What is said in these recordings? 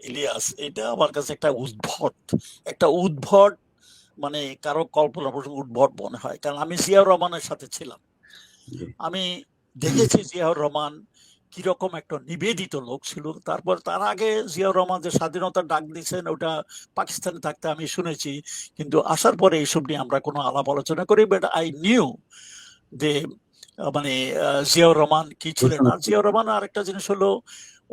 ইলিয়াস, এটা আমার কাছে একটা উদ্ভট, মানে কারো কল্পনা উদ্ভট মনে হয়, কারণ আমি জিয়াউর রহমানের সাথে ছিলাম। জি। আমি দেখেছি জিয়াউর রহমান কিরকম একটা নিবেদিত লোক ছিল। তারপর তার আগে জিয়াউর রহমান যে স্বাধীনতার ডাক দিয়েছেন ওটা পাকিস্তানে থাকতে আমি শুনেছি, কিন্তু আসার পরে এইসব নিয়ে আমরা কোনো আলাপ আলোচনা করি। বাট আই নিউ যে মানে জিয়াউর রহমান কি ছিলেন। আর জিয়াউর রহমান আর একটা জিনিস হলো,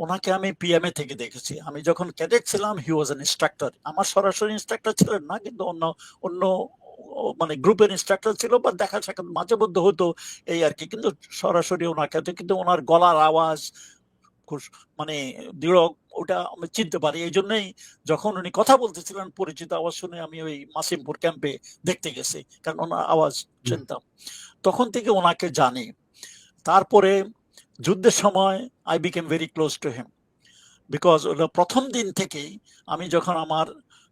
ওনাকে আমি পিএমএ থেকে দেখেছি। আমি যখন ক্যাডেট ছিলাম হি ওয়াজ অ্যান ইনস্ট্রাক্টর। আমার সরাসরি ইনস্ট্রাক্টর ছিলেন না, কিন্তু অন্য অন্য মানে গ্রুপের ইনস্ট্রাক্টর ছিল, বা দেখা সাক্ষাৎ মাঝে মধ্যে হতো, এই আর কি। কিন্তু সরাসরি ওনাকে, কিন্তু ওনার গলার আওয়াজ খুব মানে দৃঢ়, ওটা আমি চিনতে পারি। এই জন্যই যখন উনি কথা বলতেছিলেন পরিচিত আওয়াজ শুনে আমি ওই মাসিমপুর ক্যাম্পে দেখতে গেছি, কারণ ওনার আওয়াজ চিনতাম। তখন থেকে ওনাকে জানি। তারপরে যুদ্ধের সময় I became very close to him, because প্রথম দিন থেকেই আমি যখন আমার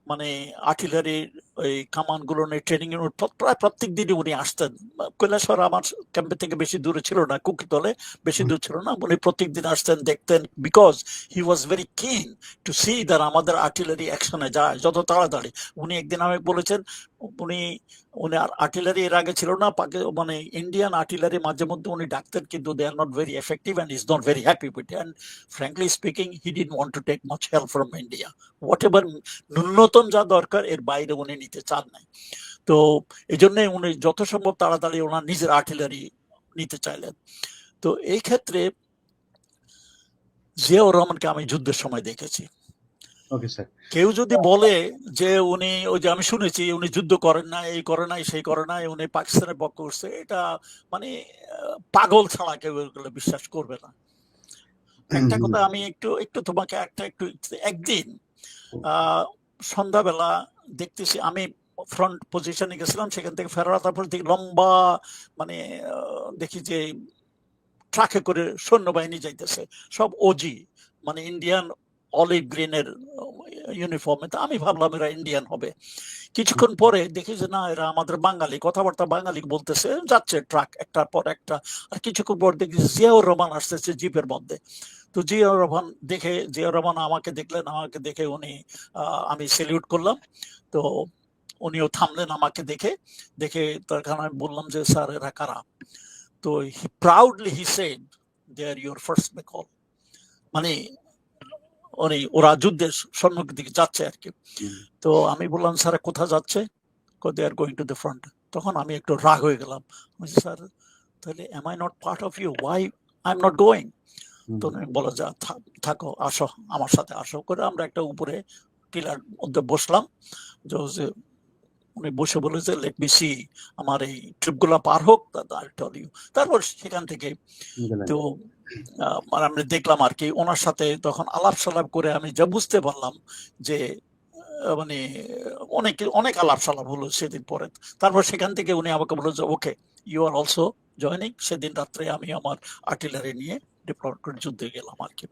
মানে আর্টিলারির ওই কামানগুলো নিয়ে ট্রেনিং এর প্রায় প্রত্যেক দিনই উনি আসতেন। কৈলাসহর আমার ক্যাম্পে থেকে বেশি দূরে ছিল না, কুকিতলে বেশি দূর ছিল না। উনি প্রত্যেক দিন আসতেন, দেখতেন, বিকজ হি ওয়াজ ভেরি কিন টু সি দ্যাট আমাদের আর্টিলারি অ্যাকশনে যায় যত তাড়াতাড়ি। উনি একদিন আমি বলেছেন, উনি উনি আর্টিলারি এর আগে ছিল না, মানে ইন্ডিয়ান আর্টিলারি মাঝে মধ্যে উনি ডাকতেন, কিন্তু they are not very effective and is not very happy with. And frankly speaking, he didn't want to take much help from India. Whatever ন্যূনতম যা দরকার এর বাইরে উনি নিতে চান নাই। তো এই জন্যই উনি যত সম্ভব তাড়াতাড়ি ওনার নিজের আর্টিলারি নিতে চাইলেন। তো এই ক্ষেত্রে জিয়াউর রহমানকে আমি যুদ্ধের সময় দেখেছি। Okay sir. কেউ যদি বলে যে উনি, ওই যে আমি শুনেছি উনি যুদ্ধ করেন না, এই করে নাই, সেই করে নাই, উনি পাকিস্তানের পক্ষ করছে, এটা মানে পাগল ছাড়া কেউ এগুলো বিশ্বাস করবে না। একটা কথা আমি একটু একটু তোমাকে একটু একদিন সন্ধ্যাবেলা দেখতেছি আমি ফ্রন্ট পজিশনে গেছিলাম, সেখান থেকে ফেরার তারপর দেখি লম্বা মানে দেখি যে ট্রাকে করে সৈন্যবাহিনী যাইতেছে, সব ওজি, মানে ইন্ডিয়ান অলিভ গ্রিনের ইউনিফর্মে। তো আমি ভাবলাম এরা ইন্ডিয়ান হবে। কিছুক্ষণ পরে দেখি যে না, এরা আমাদের বাঙালি, কথাবার্তা বাঙালি বলতেছে, যাচ্ছে ট্রাক একটার পর একটা। আর কিছুক্ষণ পর দেখি জিয়াউর রহমান আসতেছে জিপের মধ্যে। তো জিয়াউর রহমান আমাকে দেখলেন, আমাকে দেখে উনি আমি সেলিউট করলাম। তো উনিও থামলেন আমাকে দেখে। তার কারণে আমি বললাম যে স্যার এরা কারা। তো he proudly he said they are your first বেকল, মানে ওরা যুদ্ধের সম্মুখের দিকে যাচ্ছে আর কি। তো আমি বললাম স্যার কোথায় যাচ্ছে? They are going to the front. তখন আমি একটু রাগ হয়ে গেলাম, স্যার তাহলে am I not part of you, why I am not going? তো বলো যা থাকো, আসো আমার সাথে আসো, করে আমরা একটা উপরে টিলার মধ্যে বসলাম। যে উনি বসে বলেছে লেট মি সি, আমার এই ট্রিপ গুলা পার হোক, তারপর সেখান থেকে তো মানে আমরা দেখলাম আর কি। ওনার সাথে তখন আলাপ সালাপ করে আমি যা বুঝতে পারলাম যে মানে অনেক অনেক আলাপ সালাপ হলো সেদিন পরে। তারপর সেখান থেকে উনি আমাকে বললো যে okay you are also joining. সেদিন রাত্রে আমি আমার আর্টিলারি নিয়ে ডিপ্লয়েড করে যুদ্ধে গেলাম আর কি।